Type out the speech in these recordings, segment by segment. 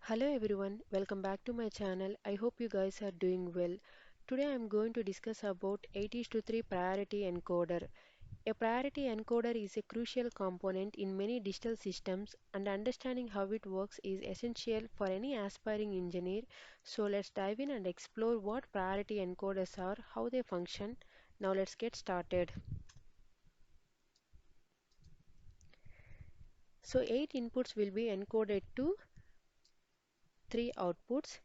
Hello everyone, welcome back to my channel. I hope you guys are doing well. Today I am going to discuss about 8:3 priority encoder. A priority encoder is a crucial component in many digital systems and understanding how it works is essential for any aspiring engineer. So let's dive in and explore what priority encoders are, how they function. Now let's get started. So 8 inputs will be encoded to 3 outputs.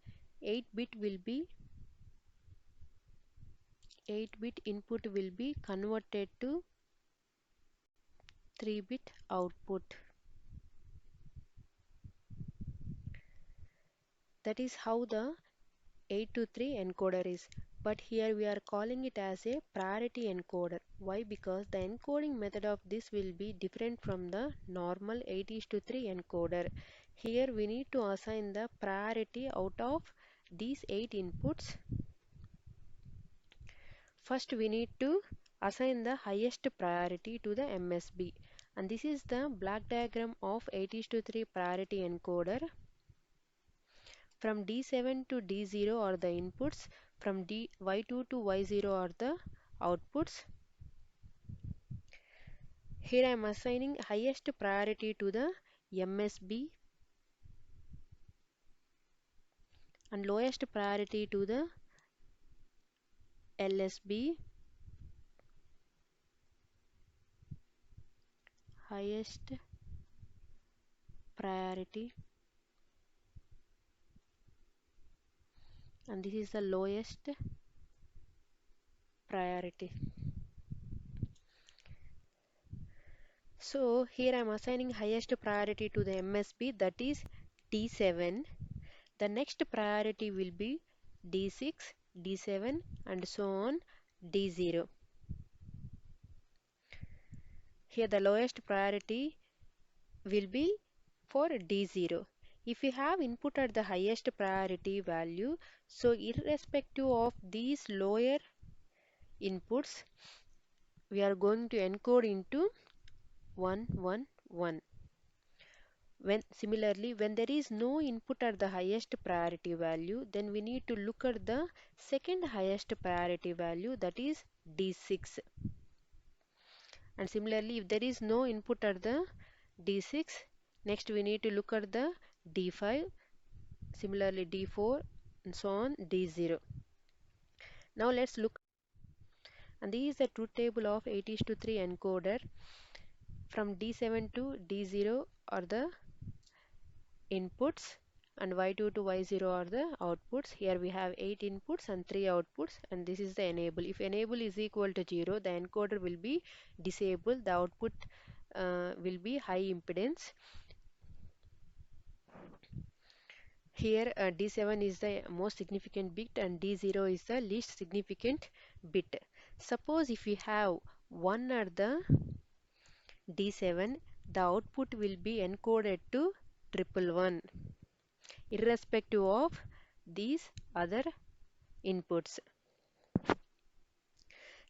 8-bit input will be converted to 3-bit output. That is how the 8 to 3 encoder is. But here we are calling it as a priority encoder. Why? Because the encoding method of this will be different from the normal 8 is to 3 encoder. Here we need to assign the priority out of these 8 inputs. First we need to assign the highest priority to the MSB, and this is the black diagram of 8 is to 3 priority encoder. From D7 to D0 are the inputs, from Y2 to Y0 are the outputs. Here I am assigning highest priority to the MSB and lowest priority to the LSB. Highest priority, and this is the lowest priority. So here I am assigning highest priority to the MSB, that is D7. The next priority will be D6, D7 and so on D0. Here the lowest priority will be for D0. If we have input at the highest priority value, so irrespective of these lower inputs, we are going to encode into 111. Similarly, when there is no input at the highest priority value, then we need to look at the second highest priority value, that is D6. And similarly, if there is no input at the D6, next we need to look at the D5, similarly D4 and so on D0. Now let's look, and this is the truth table of 8 is to 3 encoder. From D7 to D0 are the inputs and Y2 to Y0 are the outputs. Here we have 8 inputs and 3 outputs, and this is the enable. If enable is equal to 0, the encoder will be disabled, the output will be high impedance. Here D7 is the most significant bit and D0 is the least significant bit. Suppose if we have 1 at the D7, the output will be encoded to 111 irrespective of these other inputs.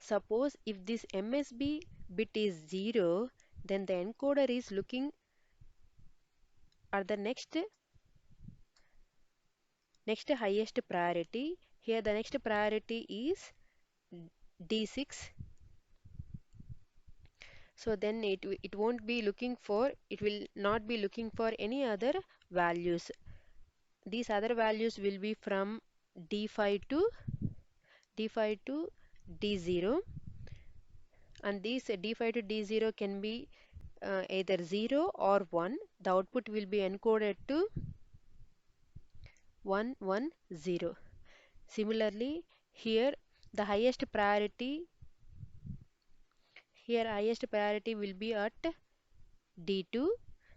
Suppose if this MSB bit is 0, then the encoder is looking at the next highest priority. Here the next priority is D6. So then it won't be looking for, it will not be looking for any other values. These other values will be from D5 to D0, and these D5 to D0 can be either 0 or 1. The output will be encoded to 110. Similarly, here the highest priority, will be at D2.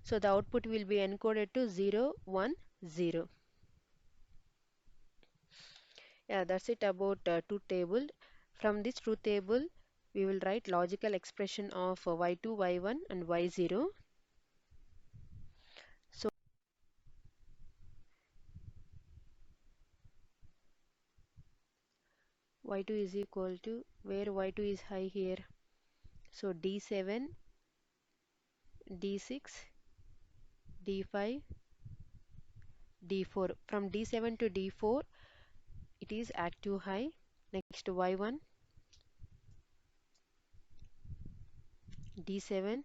So the output will be encoded to 010. Yeah, that's it about truth table. From this truth table, we will write logical expression of y2, y1 and y0. So y2 is equal to, where y2 is high here, so d7, d6, d5 D4. From D7 to D4, it is active high. Next Y1, D7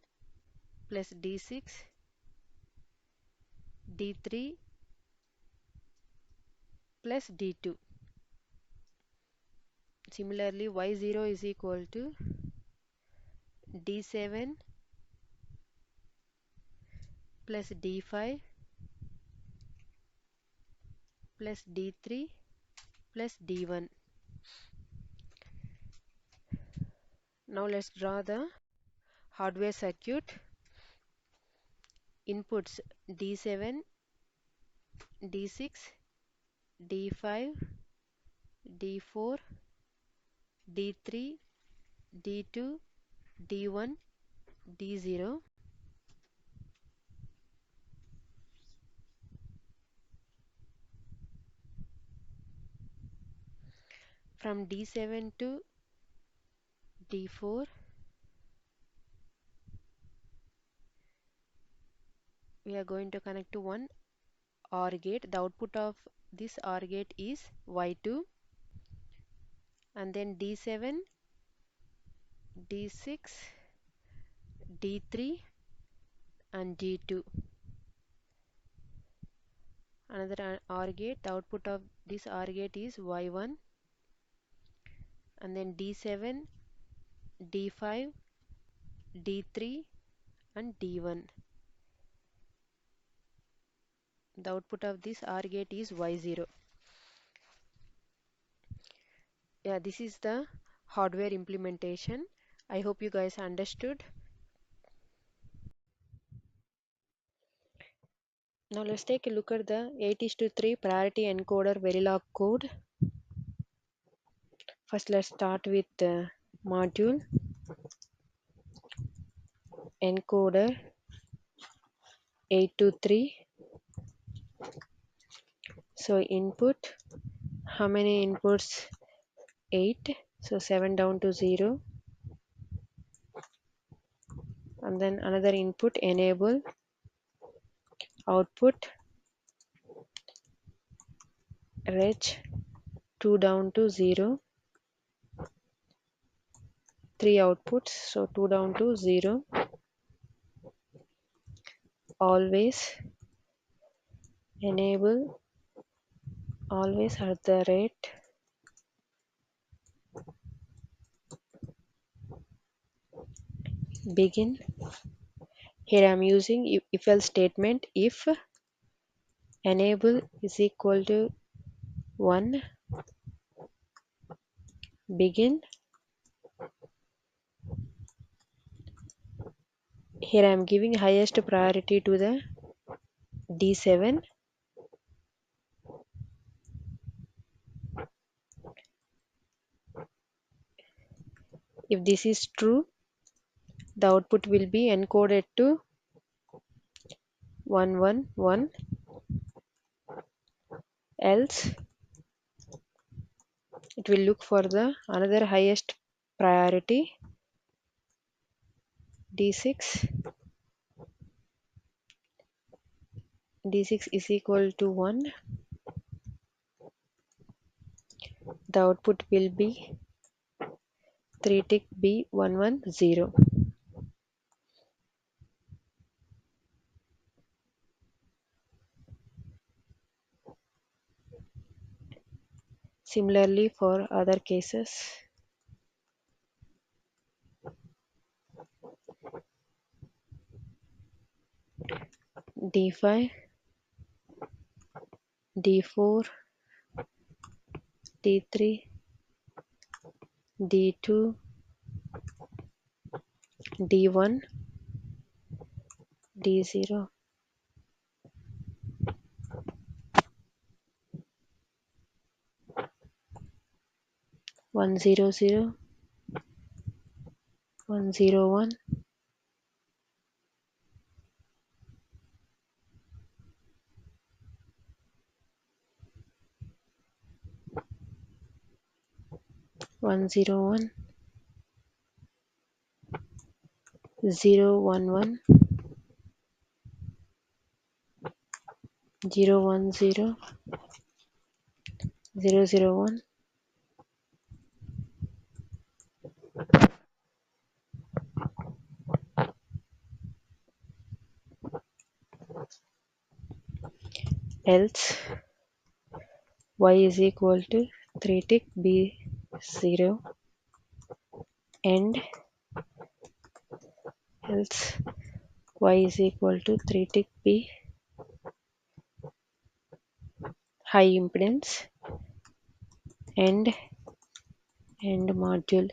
plus D6, D3 plus D2. Similarly, Y0 is equal to D7 plus D5 plus D3 plus D1. Now let's draw the hardware circuit. Inputs D7, D6, D5, D4, D3, D2, D1, D0. From D7 to D4, we are going to connect to one OR gate. The output of this OR gate is Y2, and then D7, D6, D3 and D2. Another OR gate. The output of this OR gate is Y1, and then D7, D5, D3 and D1. The output of this OR gate is Y0. Yeah, this is the hardware implementation. I hope you guys understood. Now let's take a look at the 8:3 priority encoder Verilog code. First let's start with the module encoder 823. So input, how many inputs? 8. So 7 down to 0. And then another input enable, output reg 2 down to 0. 3 outputs, so 2 down to 0. Always enable, always at the rate begin. Here I am using if else statement. If enable is equal to 1, begin. Here I am giving highest priority to the D7. If this is true, the output will be encoded to 111. Else it will look for the another highest priority D6. D6 is equal to 1. The output will be 3 tick B110. Similarly for other cases. D5, D4, D3, D2, D1, D0, 100, 101, 101, 011, 010 001 else y is equal to 3 tick b0 and else y is equal to 3 tick b high impedance and module.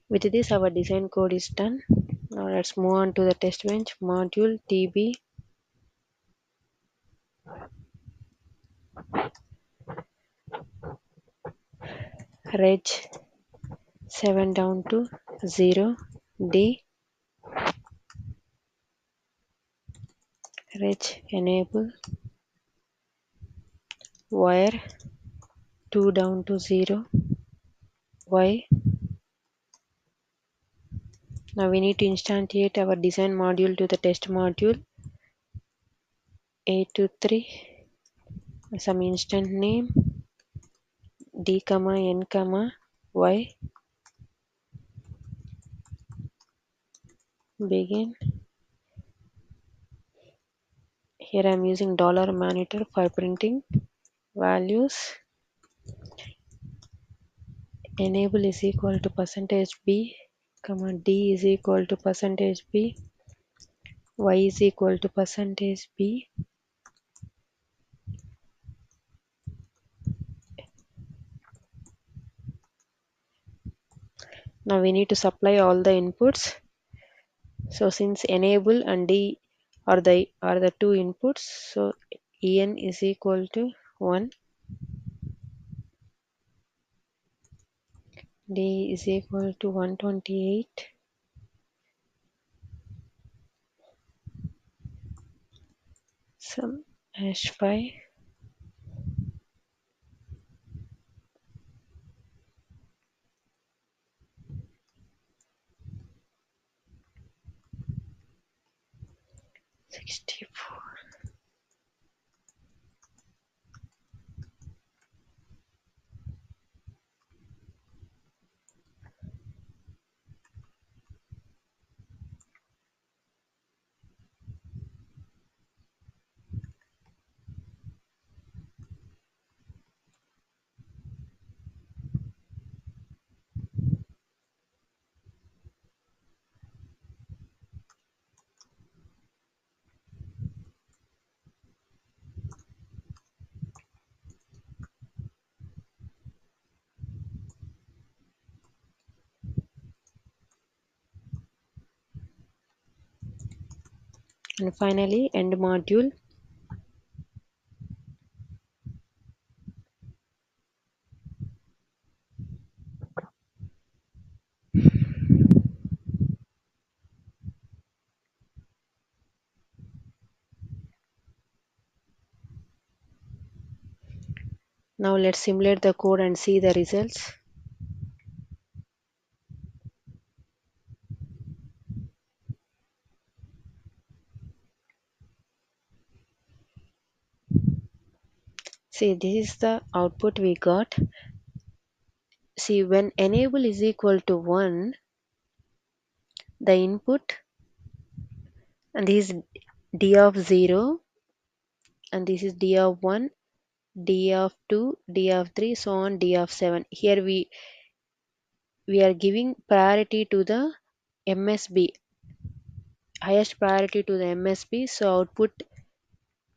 With this our design code is done. Now let's move on to the test bench. Module TB reg 7 down to 0 D reg enable wire 2 down to 0 Y. Now we need to instantiate our design module to the test module A23 some instant name D comma N comma Y begin. Here I am using dollar monitor for printing values. Enable is equal to percentage B comma D is equal to percentage B Y is equal to percentage B. Now we need to supply all the inputs. So since enable and D are the two inputs, so En is equal to 1, D is equal to 128, some hash 5, 64. And finally end module. Now let's simulate the code and see the results. See, this is the output we got. See, when enable is equal to 1, the input, and this is D of 0, and this is D of 1, D of 2, D of 3, so on, D of 7. Here we are giving priority to the MSB, highest priority to the MSB, so output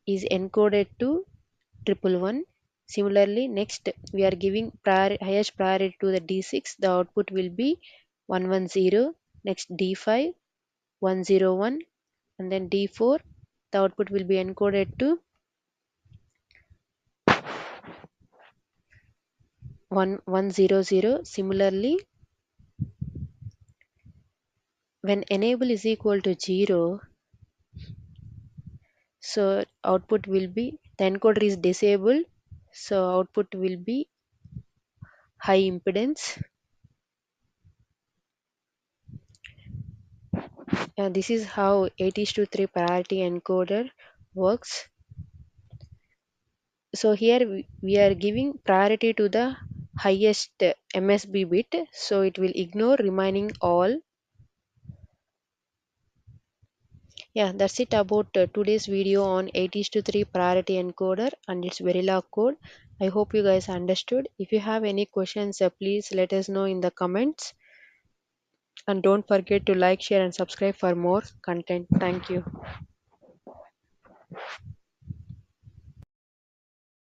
is encoded to 111. Similarly, next we are giving highest priority to the D6, the output will be 110. Next D5 101, and then D4, the output will be encoded to 1100. Similarly, when enable is equal to 0, so output will be, the encoder is disabled, so output will be high impedance. This is how 8:3 priority encoder works. So here we are giving priority to the highest MSB bit, so it will ignore remaining all. Yeah, that's it about today's video on 8:3 priority encoder and its Verilog code. I hope you guys understood. If you have any questions, please let us know in the comments. And don't forget to like, share, and subscribe for more content. Thank you.